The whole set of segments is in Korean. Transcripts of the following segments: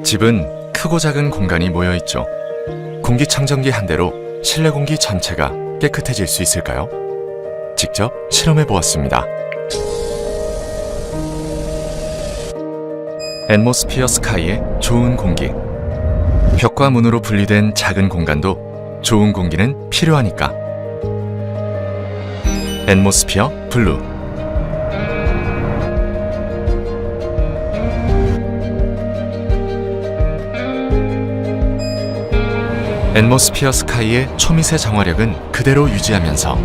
집은 크고 작은 공간이 모여 있죠. 공기청정기 한 대로 실내 공기 전체가 깨끗해질 수 있을까요? 직접 실험해 보았습니다. 앰모스피어 스카이의 좋은 공기. 벽과 문으로 분리된 작은 공간도 좋은 공기는 필요하니까. 앰모스피어 블루. 앰모스피어 스카이의 초미세 정화력은 그대로 유지하면서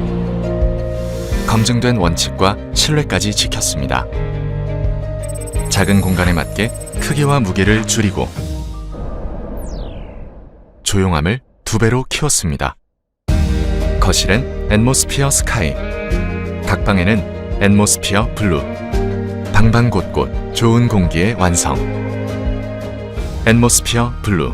검증된 원칙과 신뢰까지 지켰습니다. 작은 공간에 맞게 크기와 무게를 줄이고 조용함을 2배로 키웠습니다. 거실엔 앰모스피어 스카이, 각 방에는 앰모스피어 블루, 방방 곳곳 좋은 공기의 완성. 앰모스피어 블루.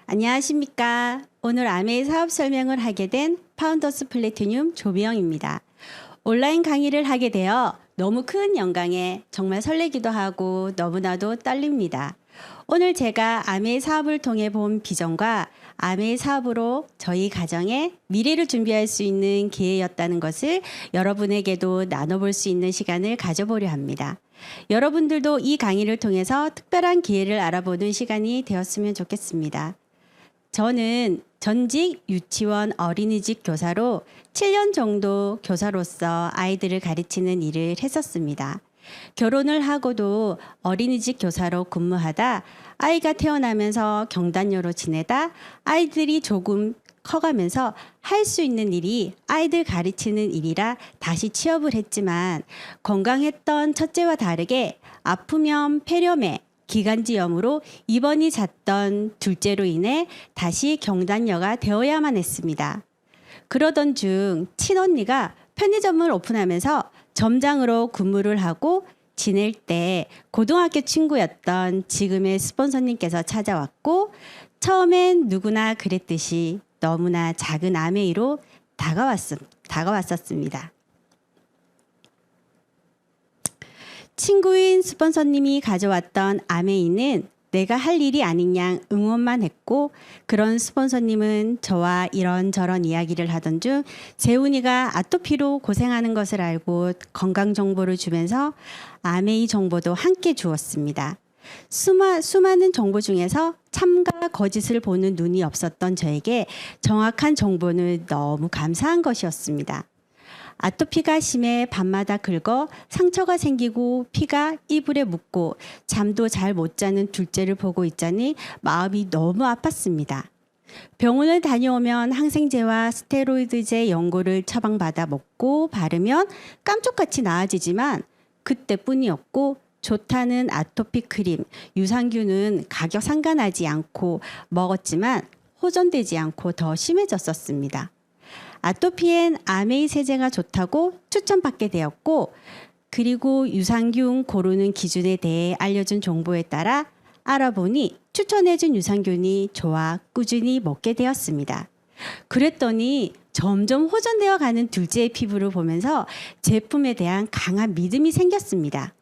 안녕하십니까. 오늘 아메이 사업 설명을 하게 된 파운더스 플래티늄 조비영입니다. 온라인 강의를 하게 되어 너무 큰 영광에 정말 설레기도 하고 너무나도 떨립니다. 오늘 제가 아메이 사업을 통해 본 비전과 아메이 사업으로 저희 가정의 미래를 준비할 수 있는 기회였다는 것을 여러분에게도 나눠볼 수 있는 시간을 가져보려 합니다. 여러분들도 이 강의를 통해서 특별한 기회를 알아보는 시간이 되었으면 좋겠습니다. 저는 전직 유치원 어린이집 교사로 7년 정도 교사로서 아이들을 가르치는 일을 했었습니다. 결혼을 하고도 어린이집 교사로 근무하다 아이가 태어나면서 경단녀로 지내다 아이들이 조금 커가면서 할 수 있는 일이 아이들 가르치는 일이라 다시 취업을 했지만 건강했던 첫째와 다르게 아프면 폐렴에 기관지염으로 입원이 잦던 둘째로 인해 다시 경단녀가 되어야만 했습니다. 그러던 중 친언니가 편의점을 오픈하면서 점장으로 근무를 하고 지낼 때 고등학교 친구였던 지금의 스폰서님께서 찾아왔고 처음엔 누구나 그랬듯이 너무나 작은 아메이로 다가왔었습니다. 친구인 스폰서님이 가져왔던 아메이는 내가 할 일이 아닌 양 응원만 했고 그런 스폰서님은 저와 이런저런 이야기를 하던 중 재훈이가 아토피로 고생하는 것을 알고 건강 정보를 주면서 아메이 정보도 함께 주었습니다. 수많은 정보 중에서 참과 거짓을 보는 눈이 없었던 저에게 정확한 정보는 너무 감사한 것이었습니다. 아토피가 심해 밤마다 긁어 상처가 생기고 피가 이불에 묻고 잠도 잘 못 자는 둘째를 보고 있자니 마음이 너무 아팠습니다. 병원을 다녀오면 항생제와 스테로이드제 연고를 처방받아 먹고 바르면 깜짝같이 나아지지만 그때뿐이었고 좋다는 아토피 크림, 유산균은 가격 상관하지 않고 먹었지만 호전되지 않고 더 심해졌었습니다. 아토피엔 아메이 세제가 좋다고 추천받게 되었고 그리고 유산균 고르는 기준에 대해 알려준 정보에 따라 알아보니 추천해준 유산균이 좋아 꾸준히 먹게 되었습니다. 그랬더니 점점 호전되어 가는 둘째의 피부를 보면서 제품에 대한 강한 믿음이 생겼습니다.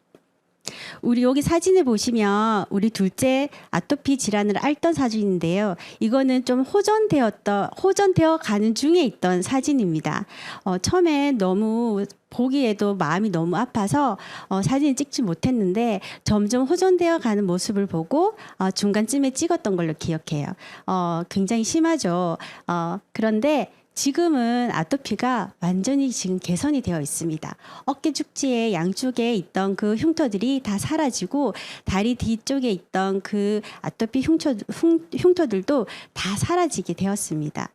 우리 여기 사진을 보시면 우리 둘째 아토피 질환을 앓던 사진인데요. 이거는 좀 호전되어 가는 중에 있던 사진입니다. 처음에 너무 보기에도 마음이 너무 아파서 사진을 찍지 못했는데 점점 호전되어 가는 모습을 보고 중간쯤에 찍었던 걸로 기억해요. 굉장히 심하죠. 그런데 지금은 아토피가 완전히 지금 개선이 되어 있습니다. 어깨 축지에 양쪽에 있던 그 흉터들이 다 사라지고 다리 뒤쪽에 있던 그 아토피 흉터들도 다 사라지게 되었습니다.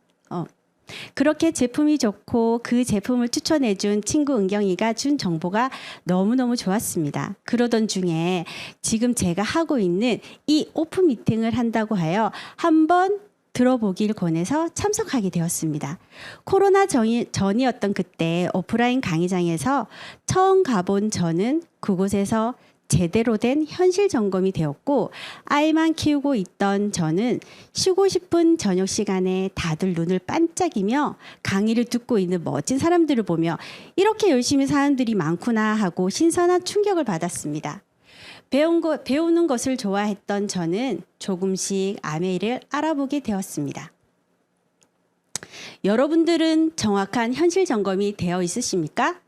그렇게 제품이 좋고 그 제품을 추천해준 친구 은경이가 준 정보가 너무너무 좋았습니다. 그러던 중에 지금 제가 하고 있는 이 오픈 미팅을 한다고 하여 한번 들어보길 권해서 참석하게 되었습니다. 코로나 전이었던 그때 오프라인 강의장에서 처음 가본 저는 그곳에서 제대로 된 현실 점검이 되었고 아이만 키우고 있던 저는 쉬고 싶은 저녁 시간에 다들 눈을 반짝이며 강의를 듣고 있는 멋진 사람들을 보며 이렇게 열심히 사람들이 많구나 하고 신선한 충격을 받았습니다. 배우는 것을 좋아했던 저는 조금씩 아메이를 알아보게 되었습니다. 여러분들은 정확한 현실 점검이 되어 있으십니까?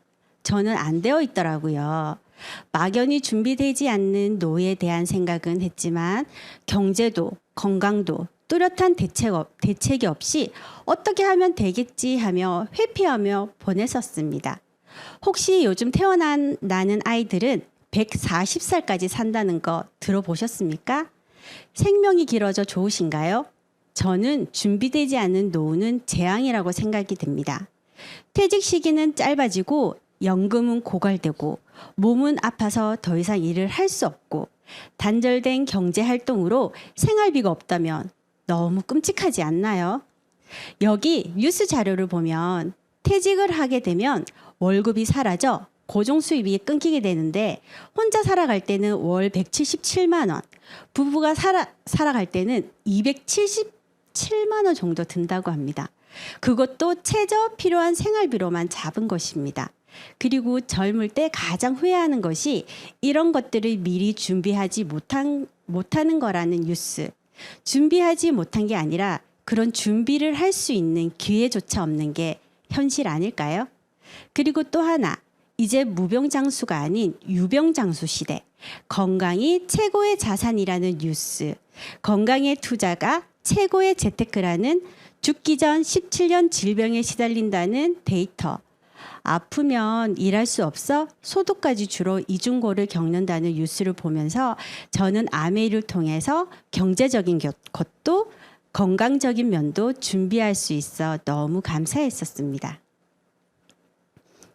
저는 안 되어 있더라고요. 막연히 준비되지 않는 노후에 대한 생각은 했지만 경제도 건강도 뚜렷한 대책이 없이 어떻게 하면 되겠지 하며 회피하며 보냈었습니다. 혹시 요즘 태어나는 아이들은 140살까지 산다는 거 들어보셨습니까? 생명이 길어져 좋으신가요? 저는 준비되지 않은 노후는 재앙이라고 생각이 듭니다. 퇴직 시기는 짧아지고 연금은 고갈되고 몸은 아파서 더 이상 일을 할 수 없고 단절된 경제 활동으로 생활비가 없다면 너무 끔찍하지 않나요? 여기 뉴스 자료를 보면 퇴직을 하게 되면 월급이 사라져 고정 수입이 끊기게 되는데 혼자 살아갈 때는 월 177만 원, 부부가 살아갈 때는 277만 원 정도 든다고 합니다. 그것도 최저 필요한 생활비로만 잡은 것입니다. 그리고 젊을 때 가장 후회하는 것이 이런 것들을 미리 준비하지 못하는 거라는 뉴스. 준비하지 못한 게 아니라 그런 준비를 할 수 있는 기회조차 없는 게 현실 아닐까요? 그리고 또 하나, 이제 무병장수가 아닌 유병장수 시대. 건강이 최고의 자산이라는 뉴스. 건강의 투자가 최고의 재테크라는 죽기 전 17년 질병에 시달린다는 데이터. 아프면 일할 수 없어 소득까지 주로 이중고를 겪는다는 뉴스를 보면서 저는 아메이를 통해서 경제적인 것도 건강적인 면도 준비할 수 있어 너무 감사했었습니다.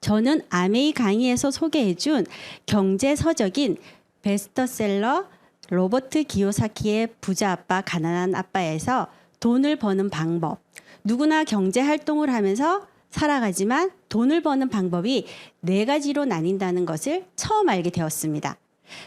저는 아메이 강의에서 소개해준 경제 서적인 베스트셀러 로버트 기요사키의 부자 아빠 가난한 아빠에서 돈을 버는 방법, 누구나 경제 활동을 하면서 살아가지만 돈을 버는 방법이 4가지로 나뉜다는 것을 처음 알게 되었습니다.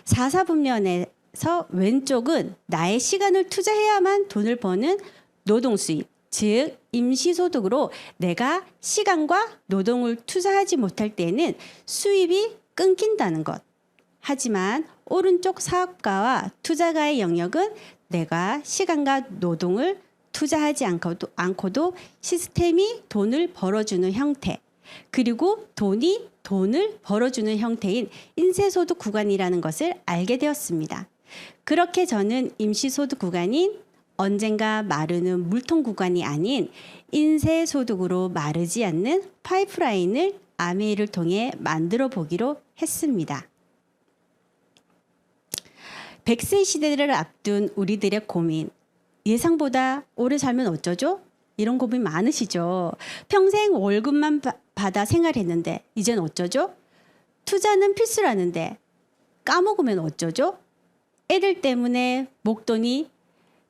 4사분면에서 왼쪽은 나의 시간을 투자해야만 돈을 버는 노동 수입, 즉 임시소득으로 내가 시간과 노동을 투자하지 못할 때에는 수입이 끊긴다는 것. 하지만 오른쪽 사업가와 투자가의 영역은 내가 시간과 노동을 투자하지 않고도 시스템이 돈을 벌어주는 형태, 그리고 돈이 돈을 벌어주는 형태인 인쇄소득 구간이라는 것을 알게 되었습니다. 그렇게 저는 임시소득 구간인 언젠가 마르는 물통 구간이 아닌 인쇄소득으로 마르지 않는 파이프라인을 아메이를 통해 만들어 보기로 했습니다. 100세 시대를 앞둔 우리들의 고민, 예상보다 오래 살면 어쩌죠? 이런 고민 많으시죠? 평생 월급만 받아 생활했는데 이젠 어쩌죠? 투자는 필수라는데 까먹으면 어쩌죠? 애들 때문에 목돈이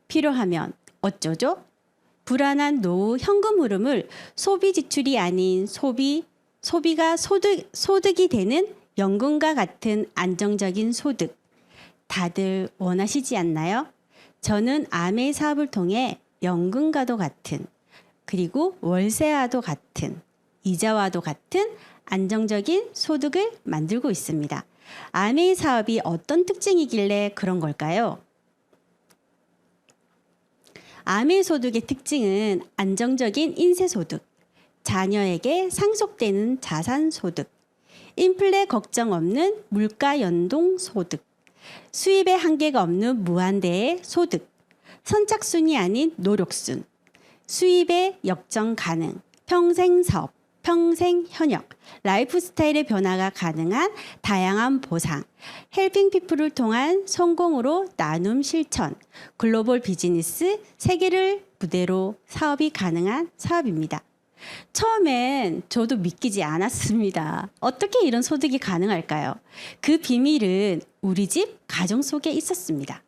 필요하면 어쩌죠? 불안한 노후 현금 흐름을 소비 지출이 아닌 소비가 소득이 되는 연금과 같은 안정적인 소득. 다들 원하시지 않나요? 저는 아메이 사업을 통해 연금과도 같은 그리고 월세와도 같은, 이자와도 같은 안정적인 소득을 만들고 있습니다. 아메이 사업이 어떤 특징이길래 그런 걸까요? 아메이 소득의 특징은 안정적인 인세소득, 자녀에게 상속되는 자산소득, 인플레 걱정 없는 물가 연동 소득, 수입에 한계가 없는 무한대의 소득, 선착순이 아닌 노력순, 수입의 역전 가능, 평생 사업, 평생 현역, 라이프 스타일의 변화가 가능한 다양한 보상, 헬핑 피플을 통한 성공으로 나눔 실천, 글로벌 비즈니스 세계를 무대로 사업이 가능한 사업입니다. 처음엔 저도 믿기지 않았습니다. 어떻게 이런 소득이 가능할까요? 그 비밀은 우리 집 가정 속에 있었습니다.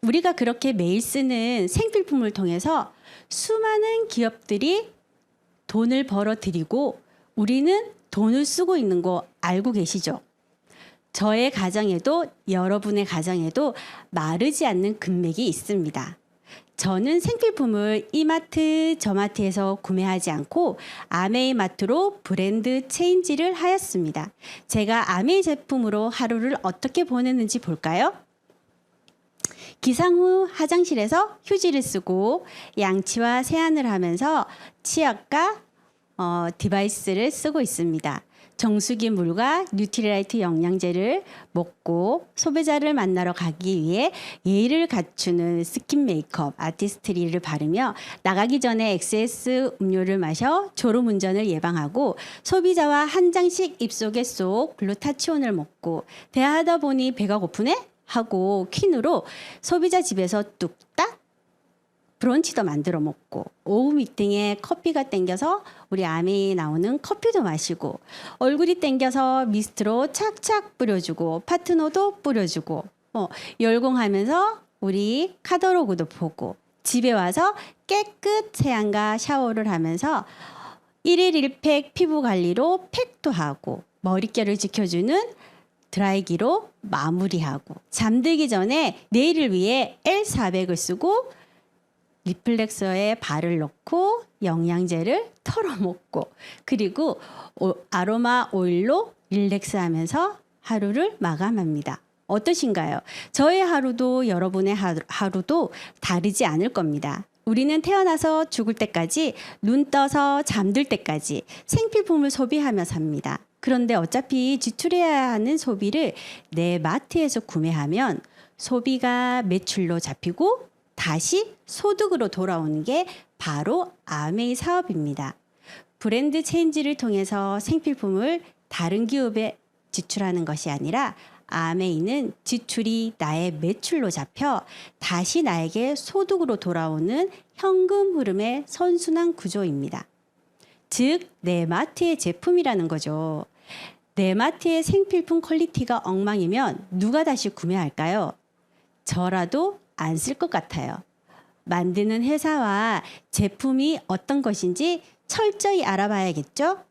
우리가 그렇게 매일 쓰는 생필품을 통해서 수많은 기업들이 돈을 벌어들이고 우리는 돈을 쓰고 있는 거 알고 계시죠? 저의 가정에도 여러분의 가정에도 마르지 않는 금맥이 있습니다. 저는 생필품을 이마트, 저마트에서 구매하지 않고 아메이 마트로 브랜드 체인지를 하였습니다. 제가 아메이 제품으로 하루를 어떻게 보내는지 볼까요? 기상 후 화장실에서 휴지를 쓰고 양치와 세안을 하면서 치약과 디바이스를 쓰고 있습니다. 정수기 물과 뉴트리라이트 영양제를 먹고 소비자를 만나러 가기 위해 예의를 갖추는 스킨 메이크업 아티스트리를 바르며 나가기 전에 XS 음료를 마셔 졸음 운전을 예방하고 소비자와 한 장씩 입속에 쏙 글루타치온을 먹고 대화하다 보니 배가 고프네? 하고 퀸으로 소비자 집에서 뚝딱 브런치도 만들어 먹고 오후 미팅에 커피가 땡겨서 우리 아메이에 나오는 커피도 마시고 얼굴이 땡겨서 미스트로 착착 뿌려주고 파트너도 뿌려주고 열공하면서 우리 카더로그도 보고 집에 와서 깨끗 세안과 샤워를 하면서 1일 1팩 피부 관리로 팩도 하고 머릿결을 지켜주는 드라이기로 마무리하고 잠들기 전에 내일을 위해 L400을 쓰고 리플렉서에 발을 넣고 영양제를 털어먹고 그리고 아로마 오일로 릴렉스하면서 하루를 마감합니다. 어떠신가요? 저의 하루도 여러분의 하루도 다르지 않을 겁니다. 우리는 태어나서 죽을 때까지 눈 떠서 잠들 때까지 생필품을 소비하며 삽니다. 그런데 어차피 지출해야 하는 소비를 내 마트에서 구매하면 소비가 매출로 잡히고 다시 소득으로 돌아오는 게 바로 아메이 사업입니다. 브랜드 체인지를 통해서 생필품을 다른 기업에 지출하는 것이 아니라 아메이는 지출이 나의 매출로 잡혀 다시 나에게 소득으로 돌아오는 현금 흐름의 선순환 구조입니다. 즉, 내 마트의 제품이라는 거죠. 내 마트의 생필품 퀄리티가 엉망이면 누가 다시 구매할까요? 저라도 안 쓸 것 같아요. 만드는 회사와 제품이 어떤 것인지 철저히 알아봐야겠죠?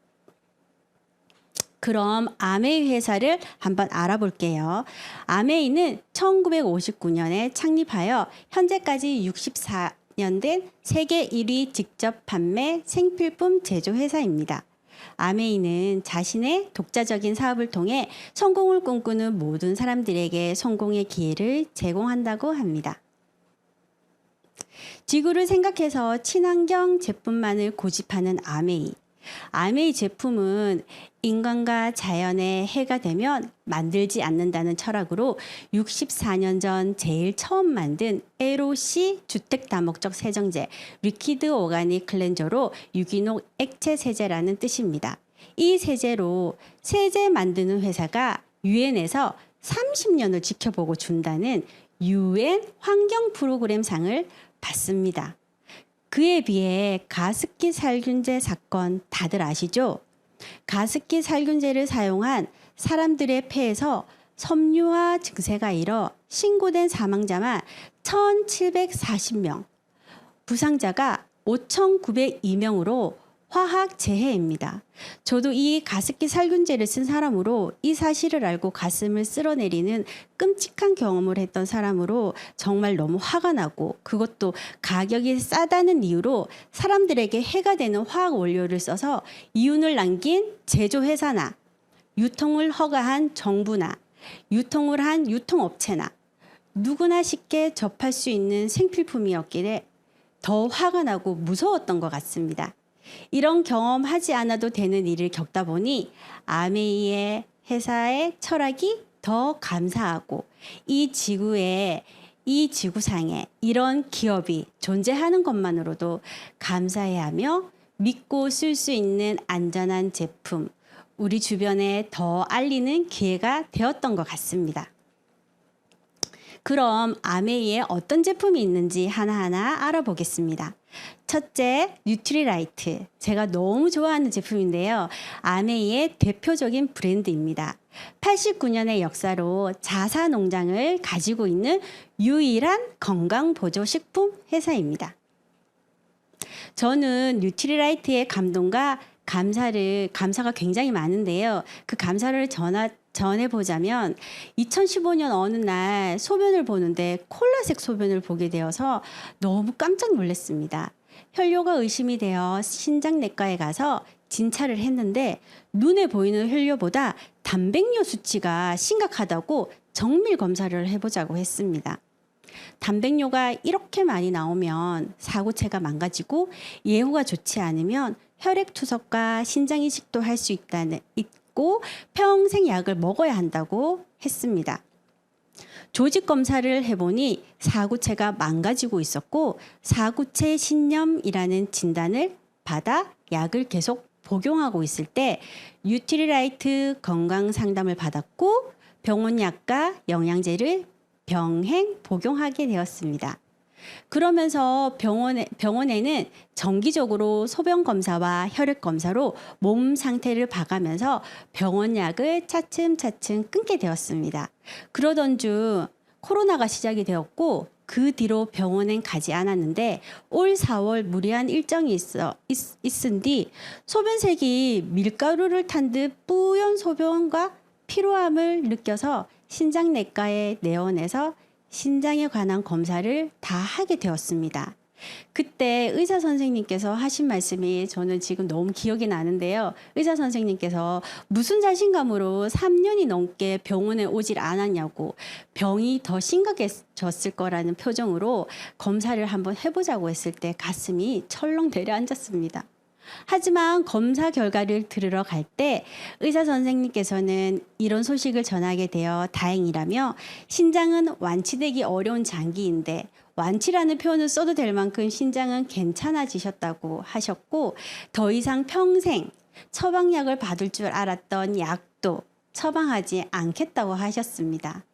그럼 아메이 회사를 한번 알아볼게요. 아메이는 1959년에 창립하여 현재까지 64년 된 세계 1위 직접 판매 생필품 제조 회사입니다. 아메이는 자신의 독자적인 사업을 통해 성공을 꿈꾸는 모든 사람들에게 성공의 기회를 제공한다고 합니다. 지구를 생각해서 친환경 제품만을 고집하는 아메이. 아메이 제품은 인간과 자연에 해가 되면 만들지 않는다는 철학으로 64년 전 제일 처음 만든 LOC 주택 다목적 세정제 리퀴드 오가닉 클렌저로 유기농 액체 세제라는 뜻입니다. 이 세제로 세제 만드는 회사가 유엔에서 30년을 지켜보고 준다는 UN 환경 프로그램 상을 받습니다. 그에 비해 가습기 살균제 사건 다들 아시죠? 가습기 살균제를 사용한 사람들의 폐에서 섬유화 증세가 일어 신고된 사망자만 1,740명, 부상자가 5,902명으로 화학 재해입니다. 저도 이 가습기 살균제를 쓴 사람으로 이 사실을 알고 가슴을 쓸어내리는 끔찍한 경험을 했던 사람으로 정말 너무 화가 나고, 그것도 가격이 싸다는 이유로 사람들에게 해가 되는 화학 원료를 써서 이윤을 남긴 제조회사나 유통을 허가한 정부나 유통을 한 유통업체나 누구나 쉽게 접할 수 있는 생필품이었기에 더 화가 나고 무서웠던 것 같습니다. 이런 경험하지 않아도 되는 일을 겪다 보니 아메이의 회사의 철학이 더 감사하고, 이 지구에, 이 지구상에 이런 기업이 존재하는 것만으로도 감사해하며 믿고 쓸 수 있는 안전한 제품, 우리 주변에 더 알리는 기회가 되었던 것 같습니다. 그럼 아메이에 어떤 제품이 있는지 하나하나 알아보겠습니다. 첫째, 뉴트리라이트. 제가 너무 좋아하는 제품인데요. 아메이의 대표적인 브랜드입니다. 89년의 역사로 자사 농장을 가지고 있는 유일한 건강보조식품 회사입니다. 저는 뉴트리라이트의 감동과 감사가 굉장히 많은데요. 그 감사를 전해보자면 2015년 어느 날 소변을 보는데 콜라색 소변을 보게 되어서 너무 깜짝 놀랐습니다. 혈뇨가 의심이 되어 신장내과에 가서 진찰을 했는데 눈에 보이는 혈뇨보다 단백뇨 수치가 심각하다고 정밀 검사를 해보자고 했습니다. 단백뇨가 이렇게 많이 나오면 사구체가 망가지고 예후가 좋지 않으면 혈액투석과 신장이식도 할 수 있고 평생 약을 먹어야 한다고 했습니다. 조직 검사를 해보니 사구체가 망가지고 있었고 사구체 신염이라는 진단을 받아 약을 계속 복용하고 있을 때 뉴트리라이트 건강 상담을 받았고 병원 약과 영양제를 병행 복용하게 되었습니다. 그러면서 병원에는 정기적으로 소변 검사와 혈액 검사로 몸 상태를 봐가면서 병원 약을 차츰차츰 끊게 되었습니다. 그러던 중 코로나가 시작이 되었고 그 뒤로 병원엔 가지 않았는데 올 4월 무리한 일정이 있은 뒤 소변색이 밀가루를 탄 듯 뿌연 소변과 피로함을 느껴서 신장내과에 내원해서 신장에 관한 검사를 다 하게 되었습니다. 그때 의사 선생님께서 하신 말씀이 저는 지금 너무 기억이 나는데요. 의사 선생님께서 무슨 자신감으로 3년이 넘게 병원에 오질 않았냐고, 병이 더 심각해졌을 거라는 표정으로 검사를 한번 해보자고 했을 때 가슴이 철렁 내려앉았습니다. 하지만 검사 결과를 들으러 갈 때 의사 선생님께서는 이런 소식을 전하게 되어 다행이라며, 신장은 완치되기 어려운 장기인데 완치라는 표현을 써도 될 만큼 신장은 괜찮아지셨다고 하셨고, 더 이상 평생 처방약을 받을 줄 알았던 약도 처방하지 않겠다고 하셨습니다.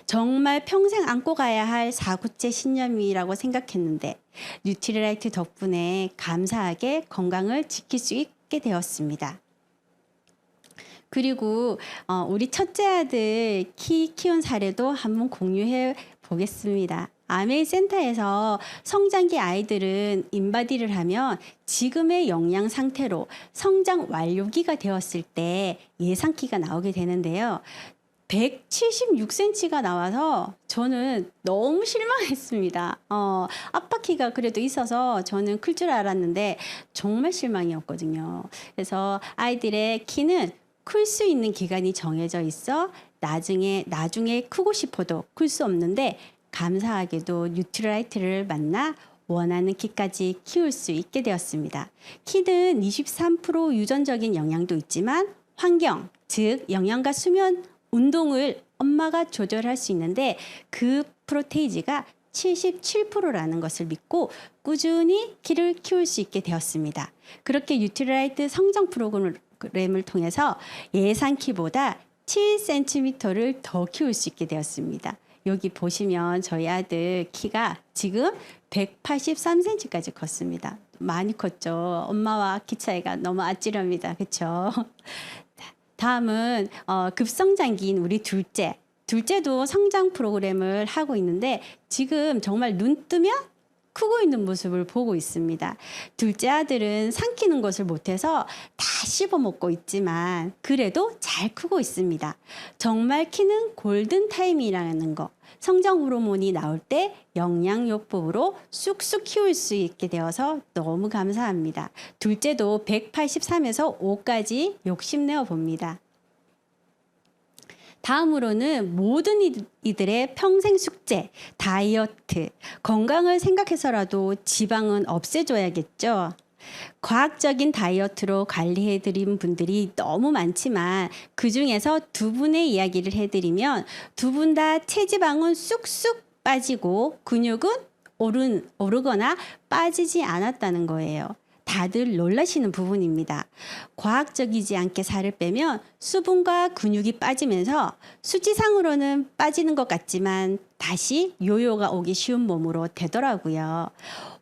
정말 평생 안고 가야 할 사구체 신념이라고 생각했는데 뉴트리라이트 덕분에 감사하게 건강을 지킬 수 있게 되었습니다. 그리고 우리 첫째 아들 키운 사례도 한번 공유해 보겠습니다. 아메이 센터에서 성장기 아이들은 인바디를 하면 지금의 영양 상태로 성장 완료기가 되었을 때 예상키가 나오게 되는데요. 176cm가 나와서 저는 너무 실망했습니다. 아빠 키가 그래도 있어서 저는 클 줄 알았는데 정말 실망이었거든요. 그래서 아이들의 키는 클 수 있는 기간이 정해져 있어 나중에 크고 싶어도 클 수 없는데, 감사하게도 뉴트리라이트를 만나 원하는 키까지 키울 수 있게 되었습니다. 키는 23% 유전적인 영향도 있지만 환경, 즉 영양과 수면, 운동을 엄마가 조절할 수 있는데 그 프로테이지가 77%라는 것을 믿고 꾸준히 키를 키울 수 있게 되었습니다. 그렇게 뉴트리라이트 성장 프로그램을 통해서 예상 키보다 7cm를 더 키울 수 있게 되었습니다. 여기 보시면 저희 아들 키가 지금 183cm까지 컸습니다. 많이 컸죠. 엄마와 키 차이가 너무 아찔합니다. 그렇죠? 다음은 급성장기인 우리 둘째도 성장 프로그램을 하고 있는데 지금 정말 눈 뜨면 크고 있는 모습을 보고 있습니다. 둘째 아들은 삼키는 것을 못해서 다 씹어 먹고 있지만 그래도 잘 크고 있습니다. 정말 키는 골든 타임이라는 거. 성장 호르몬이 나올 때 영양요법으로 쑥쑥 키울 수 있게 되어서 너무 감사합니다. 둘째도 183에서 5까지 욕심내어 봅니다. 다음으로는 모든 이들의 평생 숙제, 다이어트, 건강을 생각해서라도 지방은 없애줘야겠죠. 과학적인 다이어트로 관리해드린 분들이 너무 많지만 그 중에서 두 분의 이야기를 해드리면 두 분 다 체지방은 쑥쑥 빠지고 근육은 오르거나 빠지지 않았다는 거예요. 다들 놀라시는 부분입니다. 과학적이지 않게 살을 빼면 수분과 근육이 빠지면서 수치상으로는 빠지는 것 같지만 다시 요요가 오기 쉬운 몸으로 되더라고요.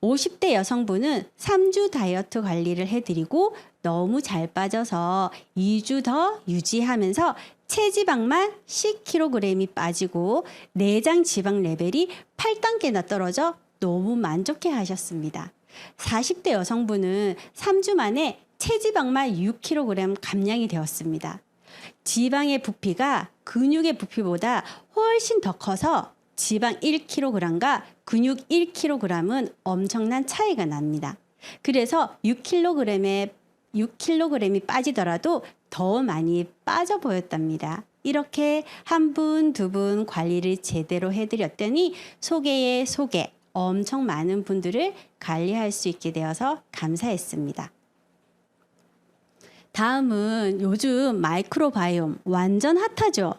50대 여성분은 3주 다이어트 관리를 해드리고 너무 잘 빠져서 2주 더 유지하면서 체지방만 10kg이 빠지고 내장 지방 레벨이 8단계나 떨어져 너무 만족해 하셨습니다. 40대 여성분은 3주 만에 체지방만 6kg 감량이 되었습니다. 지방의 부피가 근육의 부피보다 훨씬 더 커서 지방 1kg과 근육 1kg은 엄청난 차이가 납니다. 그래서 6kg이 빠지더라도 더 많이 빠져 보였답니다. 이렇게 한 분, 두 분 관리를 제대로 해드렸더니 소개에 소개, 엄청 많은 분들을 관리할 수 있게 되어서 감사했습니다. 다음은 요즘 마이크로바이옴 완전 핫하죠.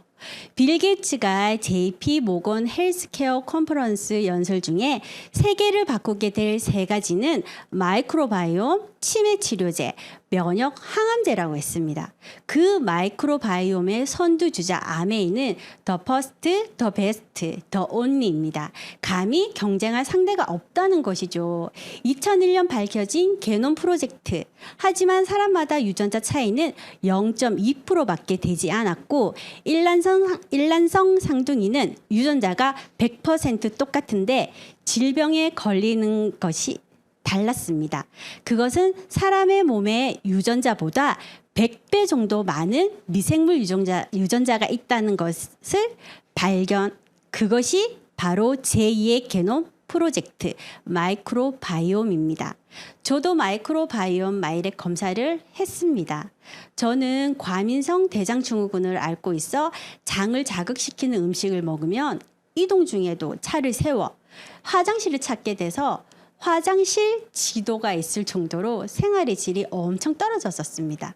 빌 게이츠가 JP 모건 헬스케어 컨퍼런스 연설 중에 세계를 바꾸게 될 세 가지는 마이크로바이옴, 치매 치료제, 면역 항암제라고 했습니다. 그 마이크로바이옴의 선두주자 아메이는 더 퍼스트, 더 베스트, 더 온리입니다. 감히 경쟁할 상대가 없다는 것이죠. 2001년 밝혀진 게놈 프로젝트. 하지만 사람마다 유전자 차이는 0.2%밖에 되지 않았고 일란성 상둥이는 유전자가 100% 똑같은데 질병에 걸리는 것이 달랐습니다. 그것은 사람의 몸에 유전자보다 100배 정도 많은 미생물 유전자가 있다는 것을 발견. 그것이 바로 제2의 게놈 프로젝트 마이크로바이옴입니다. 저도 마이크로바이옴 마이렉 검사를 했습니다. 저는 과민성 대장증후군을 앓고 있어 장을 자극시키는 음식을 먹으면 이동 중에도 차를 세워 화장실을 찾게 돼서 화장실 지도가 있을 정도로 생활의 질이 엄청 떨어졌었습니다.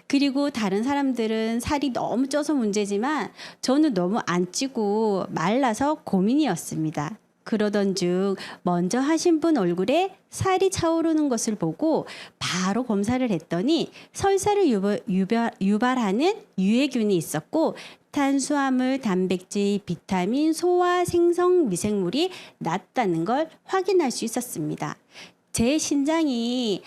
그리고 다른 사람들은 살이 너무 쪄서 문제지만 저는 너무 안 찌고 말라서 고민이었습니다. 그러던 중 먼저 하신 분 얼굴에 살이 차오르는 것을 보고 바로 검사를 했더니 설사를 유발하는 유해균이 있었고 탄수화물, 단백질, 비타민, 소화, 생성 미생물이 낮다는 걸 확인할 수 있었습니다. 제 신장이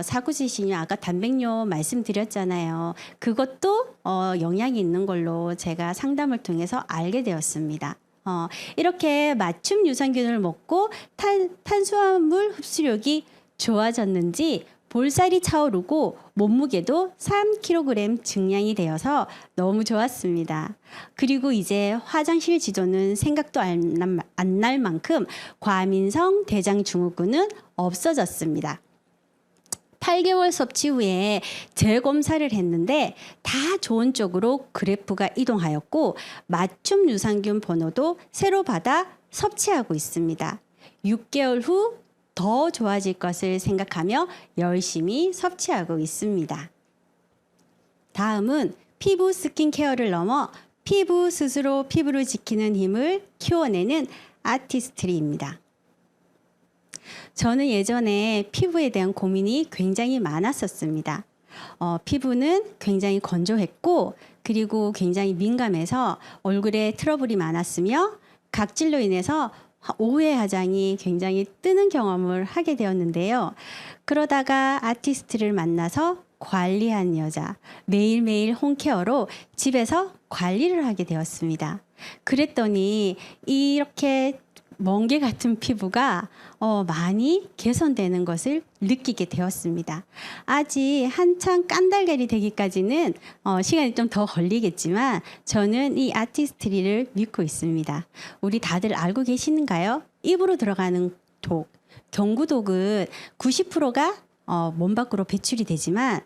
사구지신유 아까 단백뇨 말씀드렸잖아요. 그것도 영향이 있는 걸로 제가 상담을 통해서 알게 되었습니다. 이렇게 맞춤 유산균을 먹고 탄수화물 흡수력이 좋아졌는지 볼살이 차오르고 몸무게도 3kg 증량이 되어서 너무 좋았습니다. 그리고 이제 화장실 지도는 생각도 안 날 만큼 과민성 대장증후군은 없어졌습니다. 8개월 섭취 후에 재검사를 했는데 다 좋은 쪽으로 그래프가 이동하였고 맞춤 유산균 번호도 새로 받아 섭취하고 있습니다. 6개월 후 더 좋아질 것을 생각하며 열심히 섭취하고 있습니다. 다음은 피부 스킨케어를 넘어 피부 스스로 피부를 지키는 힘을 키워내는 아티스트리입니다. 저는 예전에 피부에 대한 고민이 굉장히 많았었습니다. 피부는 굉장히 건조했고 그리고 굉장히 민감해서 얼굴에 트러블이 많았으며 각질로 인해서 오후에 화장이 굉장히 뜨는 경험을 하게 되었는데요. 그러다가 아티스트를 만나서 관리한 여자, 매일매일 홈케어로 집에서 관리를 하게 되었습니다. 그랬더니 이렇게 멍게 같은 피부가 많이 개선되는 것을 느끼게 되었습니다. 아직 한창 깐달걀이 되기까지는 시간이 좀 더 걸리겠지만 저는 이 아티스트리를 믿고 있습니다. 우리 다들 알고 계시는가요? 입으로 들어가는 독, 경구독은 90%가 몸 밖으로 배출이 되지만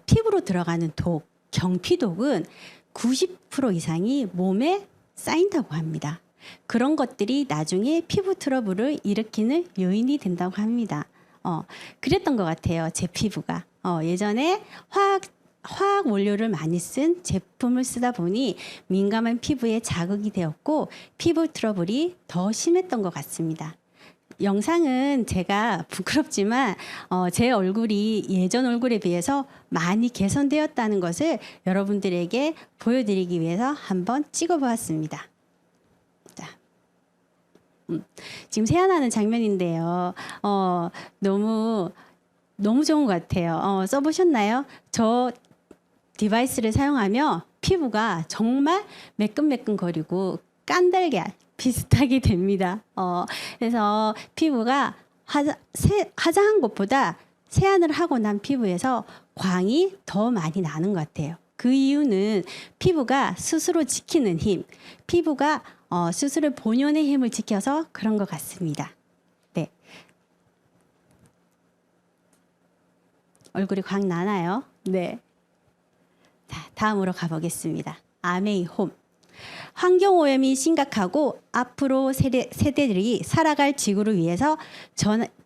피부로 들어가는 독, 경피독은 90% 이상이 몸에 쌓인다고 합니다. 그런 것들이 나중에 피부 트러블을 일으키는 요인이 된다고 합니다. 그랬던 것 같아요. 제 피부가. 예전에 화학 원료를 많이 쓴 제품을 쓰다 보니 민감한 피부에 자극이 되었고 피부 트러블이 더 심했던 것 같습니다. 영상은 제가 부끄럽지만 제 얼굴이 예전 얼굴에 비해서 많이 개선되었다는 것을 여러분들에게 보여드리기 위해서 한번 찍어보았습니다. 자, 지금 세안하는 장면인데요. 너무 좋은 것 같아요. 써보셨나요? 저 디바이스를 사용하며 피부가 정말 매끈매끈거리고 깐달걀 비슷하게 됩니다. 그래서 피부가 화장한 것보다 세안을 하고 난 피부에서 광이 더 많이 나는 것 같아요. 그 이유는 피부가 스스로 지키는 힘, 피부가 스스로 본연의 힘을 지켜서 그런 것 같습니다. 네. 얼굴이 광 나나요? 네. 자, 다음으로 가보겠습니다. 아메이 홈. 환경오염이 심각하고 앞으로 세대들이 살아갈 지구를 위해서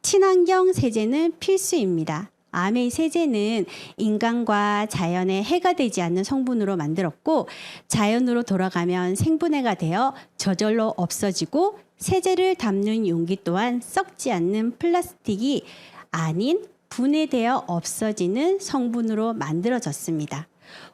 친환경 세제는 필수입니다. 아메이 세제는 인간과 자연에 해가 되지 않는 성분으로 만들었고 자연으로 돌아가면 생분해가 되어 저절로 없어지고 세제를 담는 용기 또한 썩지 않는 플라스틱이 아닌 분해되어 없어지는 성분으로 만들어졌습니다.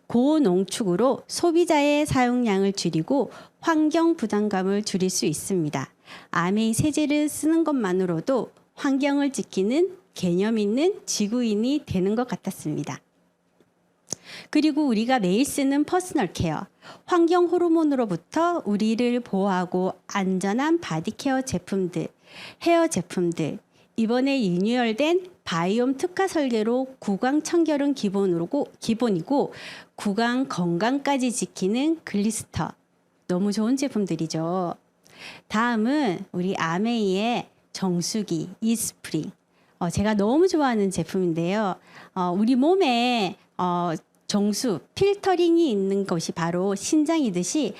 고농축으로 소비자의 사용량을 줄이고 환경 부담감을 줄일 수 있습니다. 아메이 세제를 쓰는 것만으로도 환경을 지키는 개념 있는 지구인이 되는 것 같았습니다. 그리고 우리가 매일 쓰는 퍼스널 케어, 환경 호르몬으로부터 우리를 보호하고 안전한 바디케어 제품들, 헤어 제품들, 이번에 리뉴얼된 바이옴 특화 설계로 구강 청결은 기본이고 구강 건강까지 지키는 글리스터. 너무 좋은 제품들이죠. 다음은 우리 아메이의 정수기 이스프링. 제가 너무 좋아하는 제품인데요. 우리 몸에 정수, 필터링이 있는 것이 바로 신장이듯이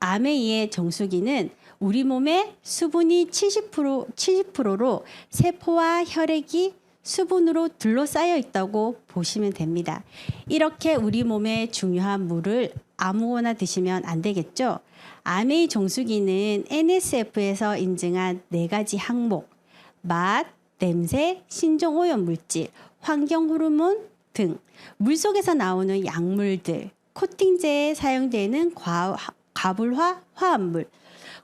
아메이의 정수기는 우리 몸의 수분이 70%로 세포와 혈액이 수분으로 둘러싸여 있다고 보시면 됩니다. 이렇게 우리 몸에 중요한 물을 아무거나 드시면 안 되겠죠? 아메이 정수기는 NSF에서 인증한 4가지 항목, 맛, 냄새, 신종 오염 물질, 환경 호르몬 등 물속에서 나오는 약물들, 코팅제에 사용되는 과불화 화합물,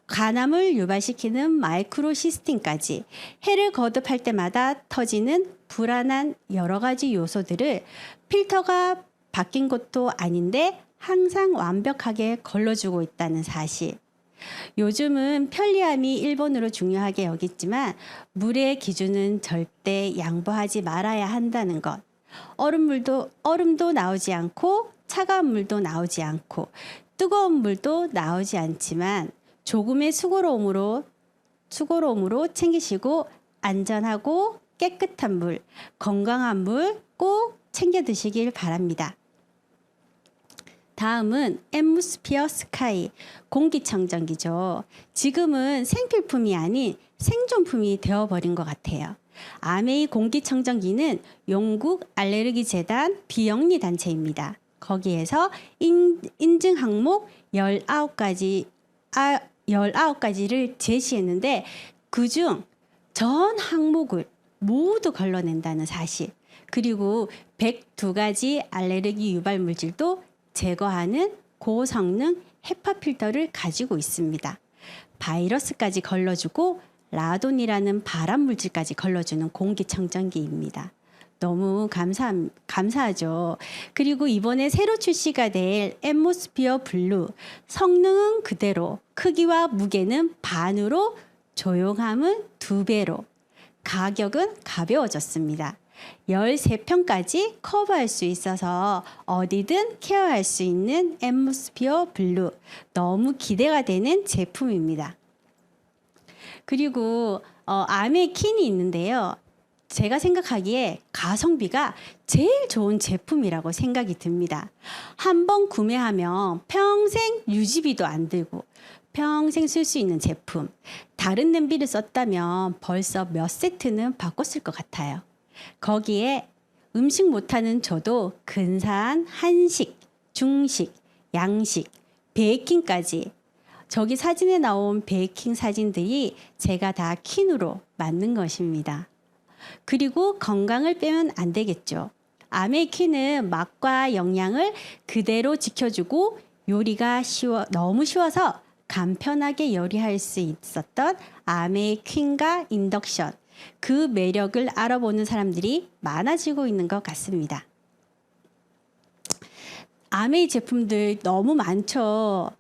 간암을 유발시키는 마이크로시스틴까지 해를 거듭할 때마다 터지는 불안한 여러 가지 요소들을 필터가 바뀐 것도 아닌데 항상 완벽하게 걸러주고 있다는 사실. 요즘은 편리함이 1번으로 중요하게 여겼지만 물의 기준은 절대 양보하지 말아야 한다는 것. 얼음도 나오지 않고 차가운 물도 나오지 않고 뜨거운 물도 나오지 않지만 조금의 수고로움으로 챙기시고 안전하고 깨끗한 물, 건강한 물 꼭 챙겨 드시길 바랍니다. 다음은 앰무스피어 스카이 공기청정기죠. 지금은 생필품이 아닌 생존품이 되어버린 것 같아요. 아메이 공기청정기는 영국 알레르기 재단 비영리 단체입니다. 거기에서 인증 항목 19가지를 제시했는데 그중 전 항목을 모두 걸러낸다는 사실, 그리고 102가지 알레르기 유발 물질도 제거하는 고성능 헤파 필터를 가지고 있습니다. 바이러스까지 걸러주고 라돈이라는 발암 물질까지 걸러주는 공기청정기입니다. 너무 감사하죠. 그리고 이번에 새로 출시가 될 앰모스피어 블루, 성능은 그대로 크기와 무게는 반으로 조용함은 2배로, 가격은 가벼워졌습니다. 13평까지 커버할 수 있어서 어디든 케어할 수 있는 앰모스피어 블루, 너무 기대가 되는 제품입니다. 그리고 아메킨이 있는데요. 제가 생각하기에 가성비가 제일 좋은 제품이라고 생각이 듭니다. 한번 구매하면 평생 유지비도 안 들고 평생 쓸 수 있는 제품. 다른 냄비를 썼다면 벌써 몇 세트는 바꿨을 것 같아요. 거기에 음식 못하는 저도 근사한 한식, 중식, 양식, 베이킹까지, 저기 사진에 나온 베이킹 사진들이 제가 다 퀸으로 만든 것입니다. 그리고 건강을 빼면 안 되겠죠. 아메이퀸은 맛과 영양을 그대로 지켜주고 요리가 너무 쉬워서 간편하게 요리할 수 있었던 아메이퀸과 인덕션, 그 매력을 알아보는 사람들이 많아지고 있는 것 같습니다. 아메이 제품들 너무 많죠.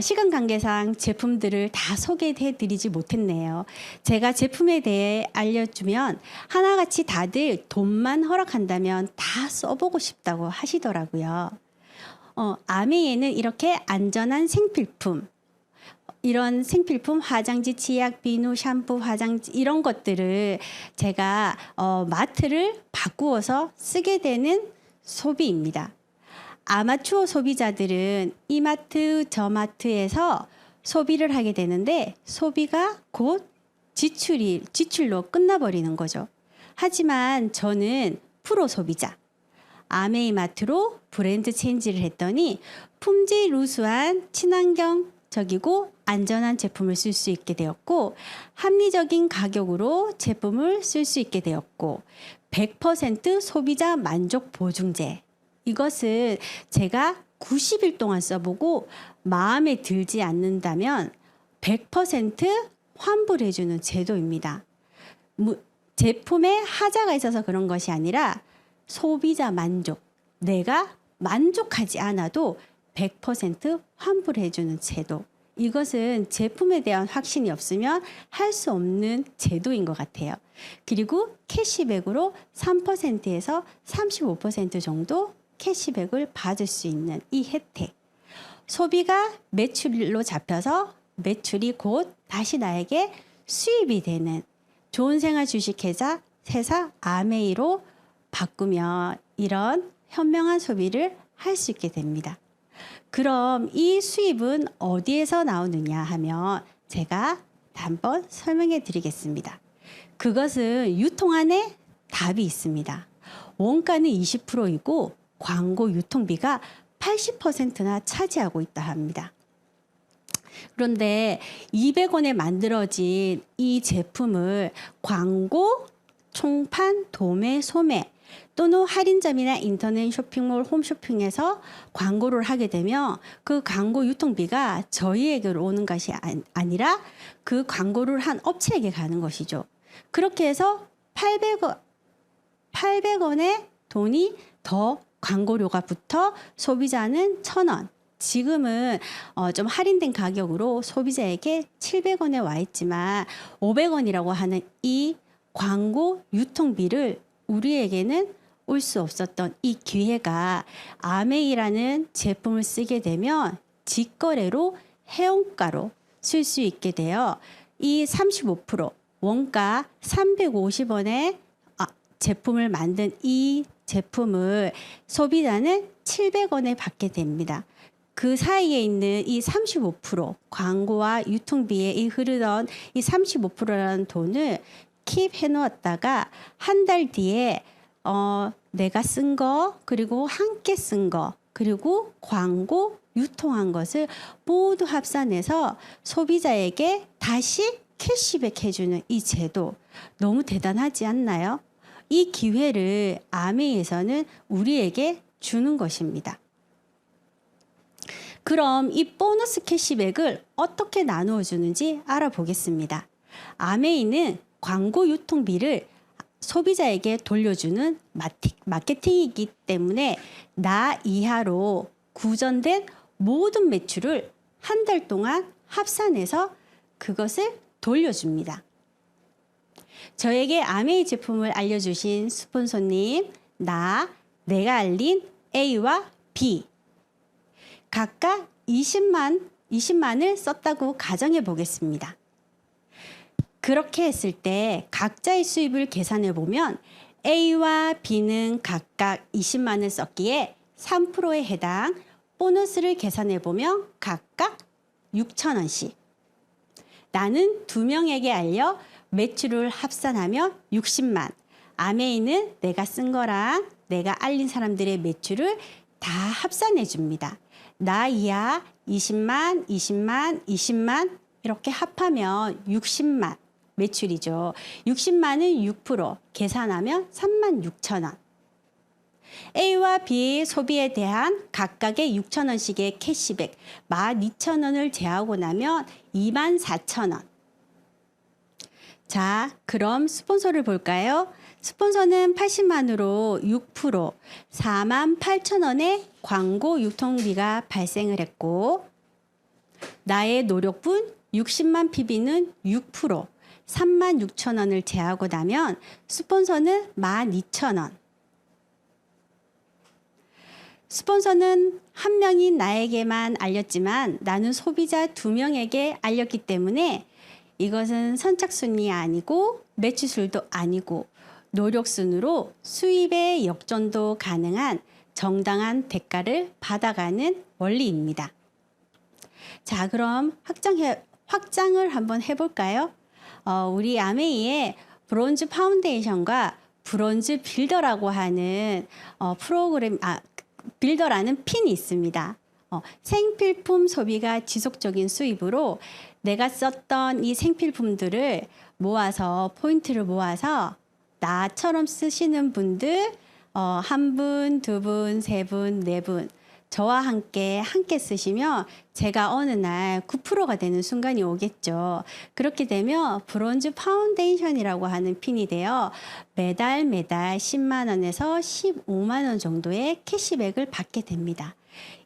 시간 관계상 제품들을 다 소개해 드리지 못했네요. 제가 제품에 대해 알려주면 하나같이 다들 돈만 허락한다면 다 써보고 싶다고 하시더라고요. 아메이에는 이렇게 안전한 생필품, 이런 생필품, 화장지, 치약, 비누, 샴푸, 화장지 이런 것들을 제가 마트를 바꾸어서 쓰게 되는 소비입니다. 아마추어 소비자들은 이마트, 저마트에서 소비를 하게 되는데 소비가 곧 지출로 끝나버리는 거죠. 하지만 저는 프로 소비자, 아메이마트로 브랜드 체인지를 했더니 품질 우수한 친환경적이고 안전한 제품을 쓸 수 있게 되었고, 합리적인 가격으로 제품을 쓸 수 있게 되었고, 100% 소비자 만족 보증제, 이것은 제가 90일 동안 써보고 마음에 들지 않는다면 100% 환불해주는 제도입니다. 제품에 하자가 있어서 그런 것이 아니라 소비자 만족, 내가 만족하지 않아도 100% 환불해주는 제도. 이것은 제품에 대한 확신이 없으면 할 수 없는 제도인 것 같아요. 그리고 캐시백으로 3%에서 35% 정도 캐시백을 받을 수 있는 이 혜택. 소비가 매출로 잡혀서 매출이 곧 다시 나에게 수입이 되는 좋은 생활 주식회사 아메이로 바꾸면 이런 현명한 소비를 할 수 있게 됩니다. 그럼 이 수입은 어디에서 나오느냐 하면 제가 한번 설명해 드리겠습니다. 그것은 유통안에 답이 있습니다. 원가는 20%이고 광고 유통비가 80%나 차지하고 있다 합니다. 그런데 200원에 만들어진 이 제품을 광고, 총판, 도매, 소매 또는 할인점이나 인터넷 쇼핑몰, 홈쇼핑에서 광고를 하게 되면 그 광고 유통비가 저희에게로 오는 것이 아니라 그 광고를 한 업체에게 가는 것이죠. 그렇게 해서 800원의 돈이 더 광고료가 붙어 소비자는 1,000원. 지금은 좀 할인된 가격으로 소비자에게 700원에 와 있지만 500원이라고 하는 이 광고 유통비를 우리에게는 올 수 없었던 이 기회가 아메이라는 제품을 쓰게 되면 직거래로 해원가로 쓸 수 있게 되어 이 35% 원가 350원의 제품을 만든 이 제품을 소비자는 700원에 받게 됩니다. 그 사이에 있는 이 35% 광고와 유통비에 흐르던 이 35%라는 돈을 킵 해놓았다가 한 달 뒤에 내가 쓴 거, 그리고 함께 쓴 거, 그리고 광고 유통한 것을 모두 합산해서 소비자에게 다시 캐시백 해주는 이 제도, 너무 대단하지 않나요? 이 기회를 아메이에서는 우리에게 주는 것입니다. 그럼 이 보너스 캐시백을 어떻게 나누어 주는지 알아보겠습니다. 아메이는 광고 유통비를 소비자에게 돌려주는 마케팅이기 때문에 나 이하로 구전된 모든 매출을 한 달 동안 합산해서 그것을 돌려줍니다. 저에게 아메이 제품을 알려주신 스폰서님, 내가 알린 A와 B 각각 20만을 썼다고 가정해 보겠습니다. 그렇게 했을 때 각자의 수입을 계산해 보면 A와 B는 각각 20만을 썼기에 3%에 해당 보너스를 계산해 보면 각각 6,000원씩. 나는 2명에게 알려 매출을 합산하면 60만. 아메이는 내가 쓴 거랑 내가 알린 사람들의 매출을 다 합산해 줍니다. 나 이하 20만, 20만, 20만 이렇게 합하면 60만 매출이죠. 60만은 6%, 계산하면 36,000원. A와 B의 소비에 대한 각각의 6,000원씩의 캐시백 12,000원을 제하고 나면 24,000원. 자, 그럼 스폰서를 볼까요? 스폰서는 80만으로 6%, 48,000원의 광고 유통비가 발생을 했고, 나의 노력분 60만 PB는 6%, 36,000원을 제하고 나면 스폰서는 12,000원. 스폰서는 한 명인 나에게만 알렸지만 나는 소비자 2명에게 알렸기 때문에 이것은 선착순이 아니고 매출술도 아니고 노력순으로 수입의 역전도 가능한 정당한 대가를 받아가는 원리입니다. 자, 그럼 확장을 한번 해볼까요? 우리 아메이의 브론즈 파운데이션과 브론즈 빌더라고 하는 빌더라는 핀이 있습니다. 생필품 소비가 지속적인 수입으로 내가 썼던 이 생필품들을 모아서 포인트를 모아서 나처럼 쓰시는 분들 1분, 2분, 3분, 4분 저와 함께 쓰시면 제가 어느 날 9%가 되는 순간이 오겠죠. 그렇게 되면 브론즈 파운데이션이라고 하는 핀이 되어 매달 10만 원에서 15만 원 정도의 캐시백을 받게 됩니다.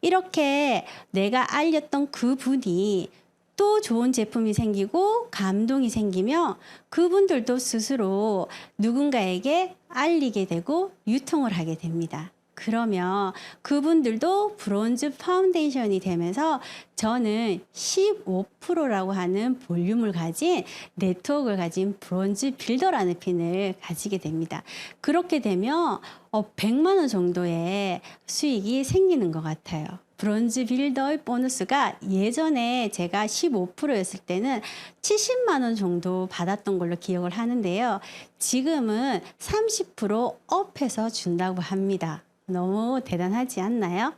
이렇게 내가 알렸던 그분이 또 좋은 제품이 생기고 감동이 생기면 그분들도 스스로 누군가에게 알리게 되고 유통을 하게 됩니다. 그러면 그분들도 브론즈 파운데이션이 되면서 저는 15%라고 하는 볼륨을 가진 네트워크를 가진 브론즈 빌더라는 핀을 가지게 됩니다. 그렇게 되면 100만 원 정도의 수익이 생기는 것 같아요. 브론즈 빌더의 보너스가 예전에 제가 15%였을 때는 70만 원 정도 받았던 걸로 기억을 하는데요. 지금은 30% 업해서 준다고 합니다. 너무 대단하지 않나요?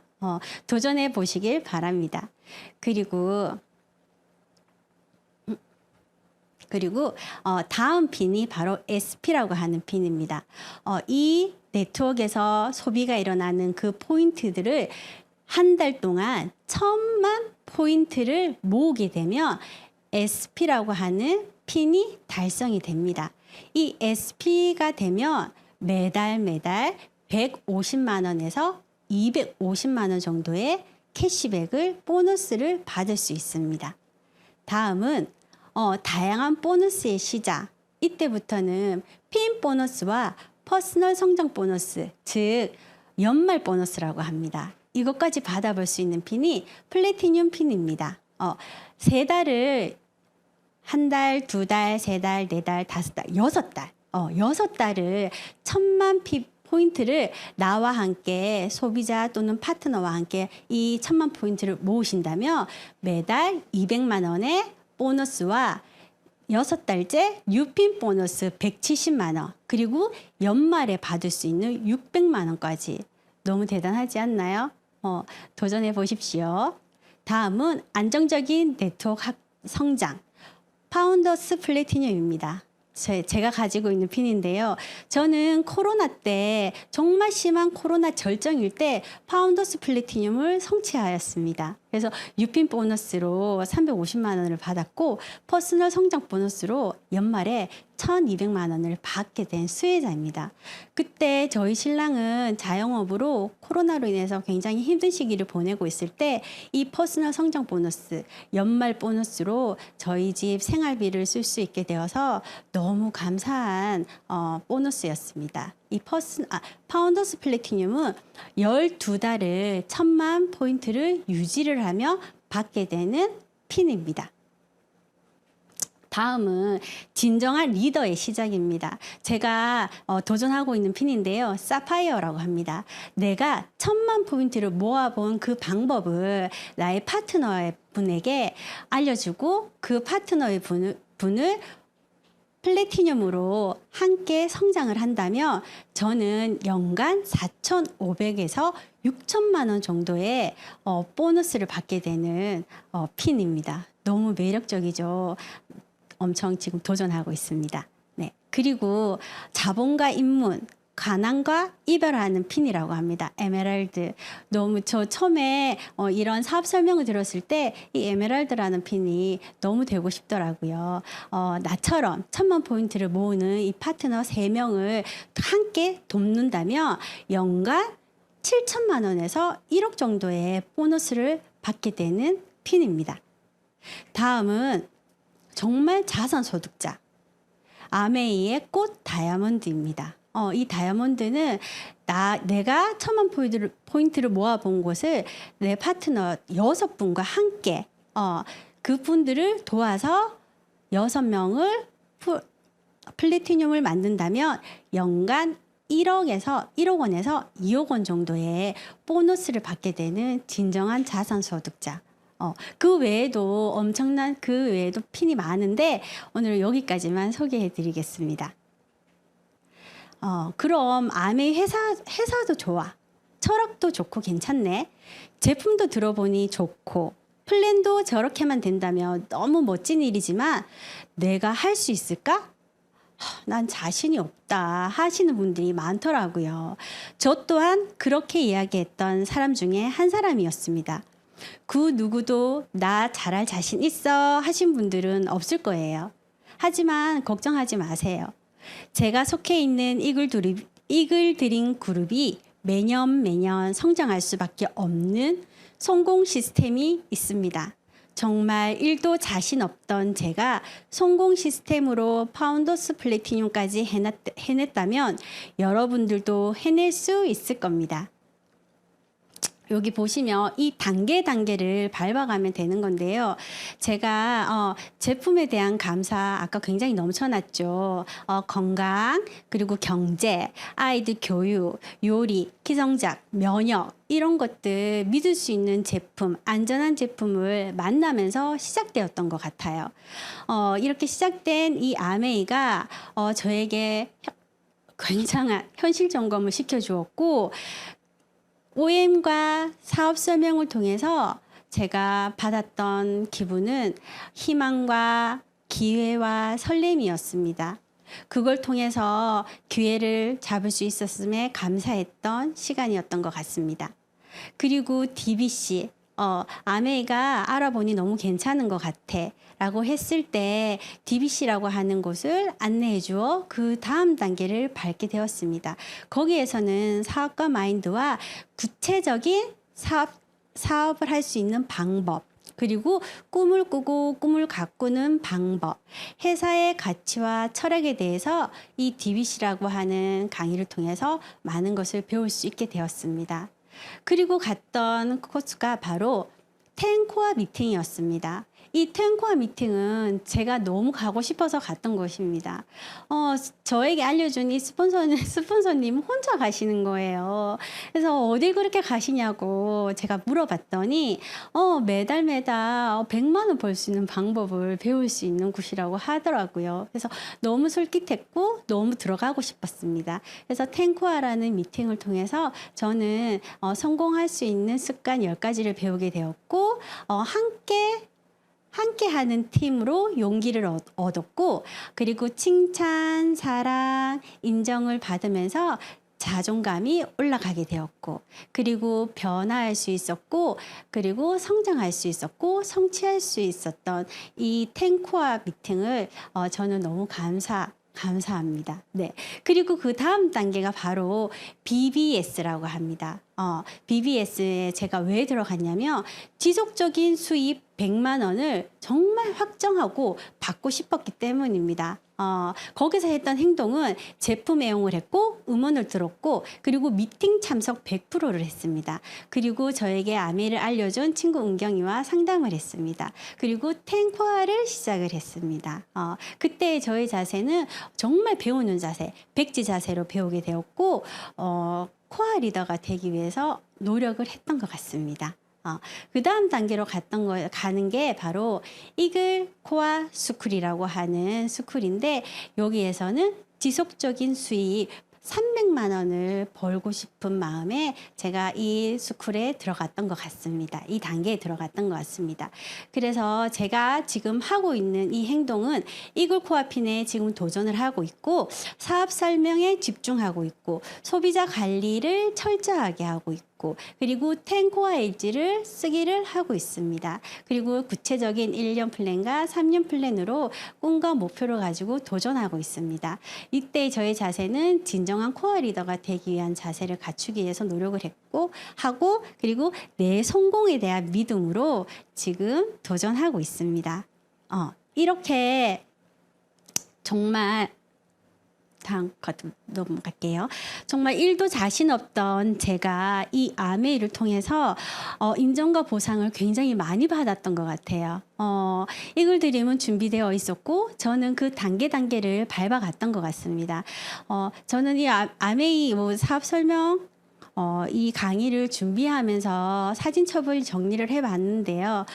도전해 보시길 바랍니다. 그리고 다음 핀이 바로 SP라고 하는 핀입니다. 이 네트워크에서 소비가 일어나는 그 포인트들을 한 달 동안 1,000만 포인트를 모으게 되면 SP라고 하는 핀이 달성이 됩니다. 이 SP가 되면 매달 150만 원에서 250만 원 정도의 캐시백을 보너스를 받을 수 있습니다. 다음은 다양한 보너스의 시작. 이때부터는 핀 보너스와 퍼스널 성장 보너스, 즉 연말 보너스라고 합니다. 이것까지 받아볼 수 있는 핀이 플래티늄 핀입니다. 3달을 한 달, 2달, 3달, 4달, 5달, 6달, 6달을 1,000만 포인트를 나와 함께 소비자 또는 파트너와 함께 이 1,000만 포인트를 모으신다면 매달 200만 원의 보너스와 6달째 뉴핀 보너스 170만 원 그리고 연말에 받을 수 있는 600만 원까지 너무 대단하지 않나요? 도전해 보십시오. 다음은 안정적인 네트워크 성장 파운더스 플래티늄입니다. 제가 가지고 있는 핀인데요. 저는 코로나 때 정말 심한 코로나 절정일 때 파운더스 플래티늄을 성취하였습니다. 그래서 유핀 보너스로 350만 원을 받았고 퍼스널 성장 보너스로 연말에 1,200만 원을 받게 된 수혜자입니다. 그때 저희 신랑은 자영업으로 코로나로 인해서 굉장히 힘든 시기를 보내고 있을 때 이 퍼스널 성장 보너스, 연말 보너스로 저희 집 생활비를 쓸 수 있게 되어서 너무 감사한 보너스였습니다. 이 파운더스 플래티늄은 12달을 1,000만 포인트를 유지를 하며 받게 되는 핀입니다. 다음은 진정한 리더의 시작입니다. 제가 도전하고 있는 핀인데요. 사파이어라고 합니다. 내가 1,000만 포인트를 모아본 그 방법을 나의 파트너 분에게 알려주고 그 파트너의 분을 플래티늄으로 함께 성장을 한다면 저는 연간 4,500에서 6천만 원 정도의 보너스를 받게 되는 핀입니다. 너무 매력적이죠. 엄청 지금 도전하고 있습니다. 네. 그리고 자본과 입문, 가난과 이별하는 핀이라고 합니다. 에메랄드. 너무 저 처음에 이런 사업 설명을 들었을 때 이 에메랄드라는 핀이 너무 되고 싶더라고요. 나처럼 1,000만 포인트를 모으는 이 파트너 3명을 함께 돕는다면 연간 7천만 원에서 1억 정도의 보너스를 받게 되는 핀입니다. 다음은 정말 자산 소득자. 아메이의 꽃 다이아몬드입니다. 이 다이아몬드는 내가 1,000만 포인트를 모아본 곳을 내 파트너 6분과 함께 그분들을 도와서 6명을 플래티늄을 만든다면 연간 1억 원에서 2억 원 정도의 보너스를 받게 되는 진정한 자산 소득자. 그 외에도 그 외에도 핀이 많은데 오늘 여기까지만 소개해 드리겠습니다. 그럼 아메이 회사도 좋아. 철학도 좋고 괜찮네. 제품도 들어보니 좋고 플랜도 저렇게만 된다면 너무 멋진 일이지만 내가 할 수 있을까? 난 자신이 없다 하시는 분들이 많더라고요. 저 또한 그렇게 이야기했던 사람 중에 한 사람이었습니다. 그 누구도 나 잘할 자신 있어 하신 분들은 없을 거예요. 하지만 걱정하지 마세요. 제가 속해 있는 이글드림 그룹이 매년 성장할 수밖에 없는 성공 시스템이 있습니다. 정말 1도 자신 없던 제가 성공 시스템으로 파운더스 플래티늄까지 해냈다면 여러분들도 해낼 수 있을 겁니다. 여기 보시면 이 단계를 밟아가면 되는 건데요. 제가 제품에 대한 감사 아까 굉장히 넘쳐났죠. 건강, 그리고 경제, 아이들 교육, 요리, 기성작, 면역 이런 것들 믿을 수 있는 제품, 안전한 제품을 만나면서 시작되었던 것 같아요. 이렇게 시작된 이 아메이가 저에게 굉장한 현실 점검을 시켜주었고 OM과 사업 설명을 통해서 제가 받았던 기분은 희망과 기회와 설렘이었습니다. 그걸 통해서 기회를 잡을 수 있었음에 감사했던 시간이었던 것 같습니다. 그리고 DBC, 아메이가 알아보니 너무 괜찮은 것 같아 라고 했을 때 DBC라고 하는 곳을 안내해 주어 그 다음 단계를 밟게 되었습니다. 거기에서는 사업가 마인드와 구체적인 사업을 할 수 있는 방법, 그리고 꿈을 꾸고 꿈을 가꾸는 방법, 회사의 가치와 철학에 대해서 이 DBC라고 하는 강의를 통해서 많은 것을 배울 수 있게 되었습니다. 그리고 갔던 코스가 바로 10코어 미팅이었습니다. 이 10코어 미팅은 제가 너무 가고 싶어서 갔던 곳입니다. 저에게 알려준 이 스폰서님 혼자 가시는 거예요. 그래서 어디 그렇게 가시냐고 제가 물어봤더니 매달 100만 원 벌 수 있는 방법을 배울 수 있는 곳이라고 하더라고요. 그래서 너무 솔깃했고 너무 들어가고 싶었습니다. 그래서 10코어라는 미팅을 통해서 저는 성공할 수 있는 습관 10가지를 배우게 되었고 함께하는 팀으로 용기를 얻었고 그리고 칭찬, 사랑, 인정을 받으면서 자존감이 올라가게 되었고, 그리고 변화할 수 있었고, 그리고 성장할 수 있었고, 성취할 수 있었던 이 10코어 미팅을 저는 너무 감사합니다. 네. 그리고 그 다음 단계가 바로 BBS라고 합니다. BBS에 제가 왜 들어갔냐면 지속적인 수입 100만 원을 정말 확정하고 받고 싶었기 때문입니다. 거기서 했던 행동은 제품 애용을 했고, 음원을 들었고, 그리고 미팅 참석 100%를 했습니다. 그리고 저에게 아메를 알려준 친구 은경이와 상담을 했습니다. 그리고 10코어를 시작을 했습니다. 그때 저의 자세는 정말 배우는 자세, 백지 자세로 배우게 되었고, 코어 리더가 되기 위해서 노력을 했던 것 같습니다. 그 다음 단계로 가는 게 바로 이글 코어 스쿨이라고 하는 스쿨인데, 여기에서는 지속적인 수입 300만 원을 벌고 싶은 마음에 제가 이 스쿨에 들어갔던 것 같습니다. 이 단계에 들어갔던 것 같습니다. 그래서 제가 지금 하고 있는 이 행동은 이글 코어핀에 지금 도전을 하고 있고, 사업 설명에 집중하고 있고, 소비자 관리를 철저하게 하고 있고, 그리고 10코어 엣지를 쓰기를 하고 있습니다. 그리고 구체적인 1년 플랜과 3년 플랜으로 꿈과 목표를 가지고 도전하고 있습니다. 이때 저의 자세는 진정한 코어 리더가 되기 위한 자세를 갖추기 위해서 노력을 하고, 그리고 내 성공에 대한 믿음으로 지금 도전하고 있습니다. 이렇게 정말 다음 것 넘어갈게요. 정말 1도 자신 없던 제가 이 아메이를 통해서 인정과 보상을 굉장히 많이 받았던 것 같아요. 이글 드림은 준비되어 있었고, 저는 그 단계를 밟아갔던 것 같습니다. 저는 이 아메이 사업 설명 이 강의를 준비하면서 사진 첩을 정리를 해봤는데요.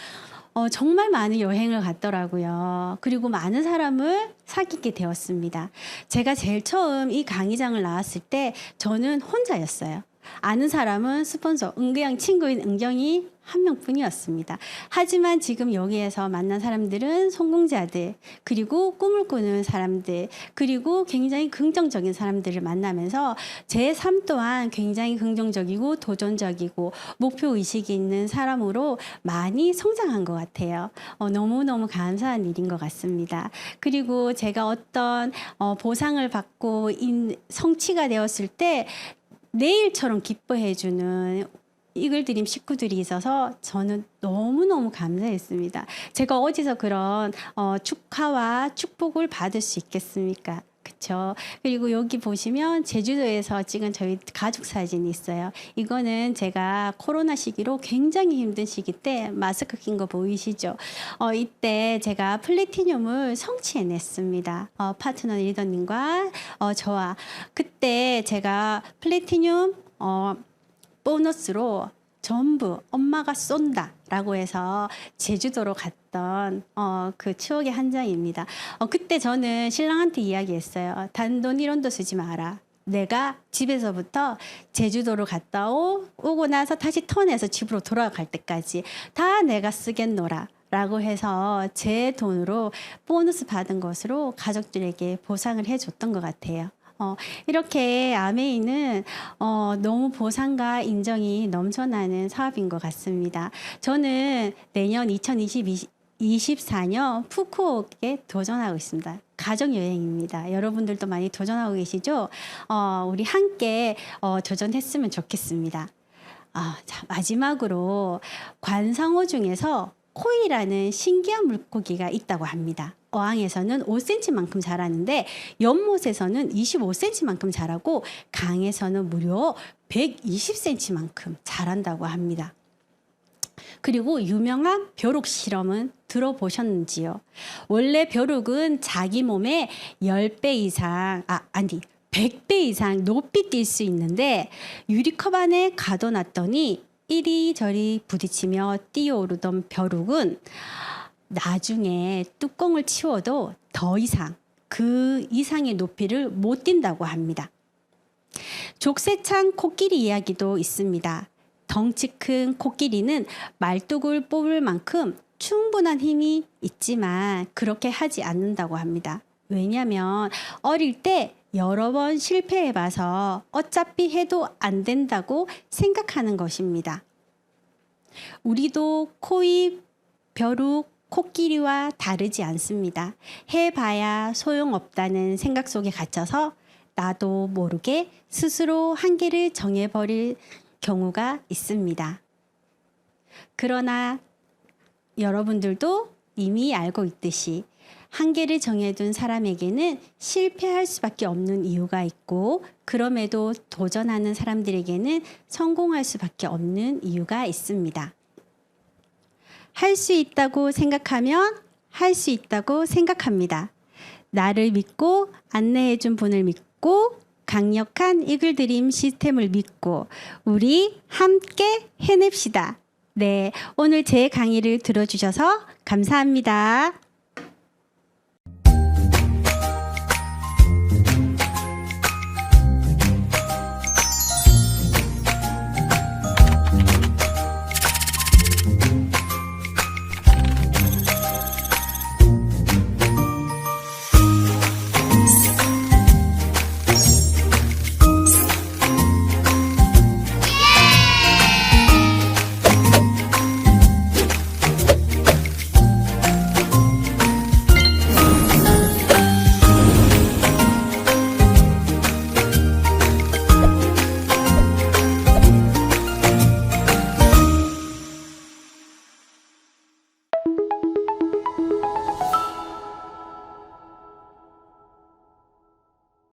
정말 많은 여행을 갔더라고요. 그리고 많은 사람을 사귀게 되었습니다. 제가 제일 처음 이 강의장을 나왔을 때 저는 혼자였어요. 아는 사람은 스폰서, 은경 친구인 은경이 한 명뿐이었습니다. 하지만 지금 여기에서 만난 사람들은 성공자들, 그리고 꿈을 꾸는 사람들, 그리고 굉장히 긍정적인 사람들을 만나면서 제 삶 또한 굉장히 긍정적이고 도전적이고 목표의식이 있는 사람으로 많이 성장한 것 같아요. 너무너무 감사한 일인 것 같습니다. 그리고 제가 어떤 보상을 받고 성취가 되었을 때 내일처럼 기뻐해주는 이글 드림 식구들이 있어서 저는 너무너무 감사했습니다. 제가 어디서 그런 축하와 축복을 받을 수 있겠습니까? 그쵸? 그리고 여기 보시면 제주도에서 찍은 저희 가족 사진이 있어요. 이거는 제가 코로나 시기로 굉장히 힘든 시기 때 마스크 낀 거 보이시죠? 이때 제가 플래티늄을 성취해냈습니다. 파트너 리더님과 저와 그때 제가 플래티늄 보너스로 전부 엄마가 쏜다 라고 해서 제주도로 갔던 그 추억의 한 장입니다. 그때 저는 신랑한테 이야기했어요. 단돈 1원도 쓰지 마라. 내가 집에서부터 제주도로 갔다 오고 나서 다시 턴해서 집으로 돌아갈 때까지 다 내가 쓰겠노라 라고 해서 제 돈으로 보너스 받은 것으로 가족들에게 보상을 해줬던 것 같아요. 이렇게 아메이는 너무 보상과 인정이 넘쳐나는 사업인 것 같습니다. 저는 내년 2024년 푸꾸옥에 도전하고 있습니다. 가족여행입니다. 여러분들도 많이 도전하고 계시죠? 우리 함께 도전했으면 좋겠습니다. 자, 마지막으로 관상어 중에서 코이라는 신기한 물고기가 있다고 합니다. 어항에서는 5cm만큼 자라는데 연못에서는 25cm만큼 자라고 강에서는 무려 120cm만큼 자란다고 합니다. 그리고 유명한 벼룩 실험은 들어보셨는지요? 원래 벼룩은 자기 몸의 10배 이상, 100배 이상 높이 뛸 수 있는데 유리컵 안에 가둬놨더니 이리저리 부딪히며 뛰어오르던 벼룩은 나중에 뚜껑을 치워도 더 이상 그 이상의 높이를 못 뛴다고 합니다. 족쇄창 코끼리 이야기도 있습니다. 덩치 큰 코끼리는 말뚝을 뽑을 만큼 충분한 힘이 있지만 그렇게 하지 않는다고 합니다. 왜냐하면 어릴 때 여러 번 실패해봐서 어차피 해도 안 된다고 생각하는 것입니다. 우리도 코입, 벼룩, 코끼리와 다르지 않습니다. 해봐야 소용없다는 생각 속에 갇혀서 나도 모르게 스스로 한계를 정해버릴 경우가 있습니다. 그러나 여러분들도 이미 알고 있듯이 한계를 정해둔 사람에게는 실패할 수밖에 없는 이유가 있고, 그럼에도 도전하는 사람들에게는 성공할 수밖에 없는 이유가 있습니다. 할 수 있다고 생각하면 할 수 있다고 생각합니다. 나를 믿고 안내해준 분을 믿고 강력한 이글드림 시스템을 믿고 우리 함께 해냅시다. 네, 오늘 제 강의를 들어주셔서 감사합니다.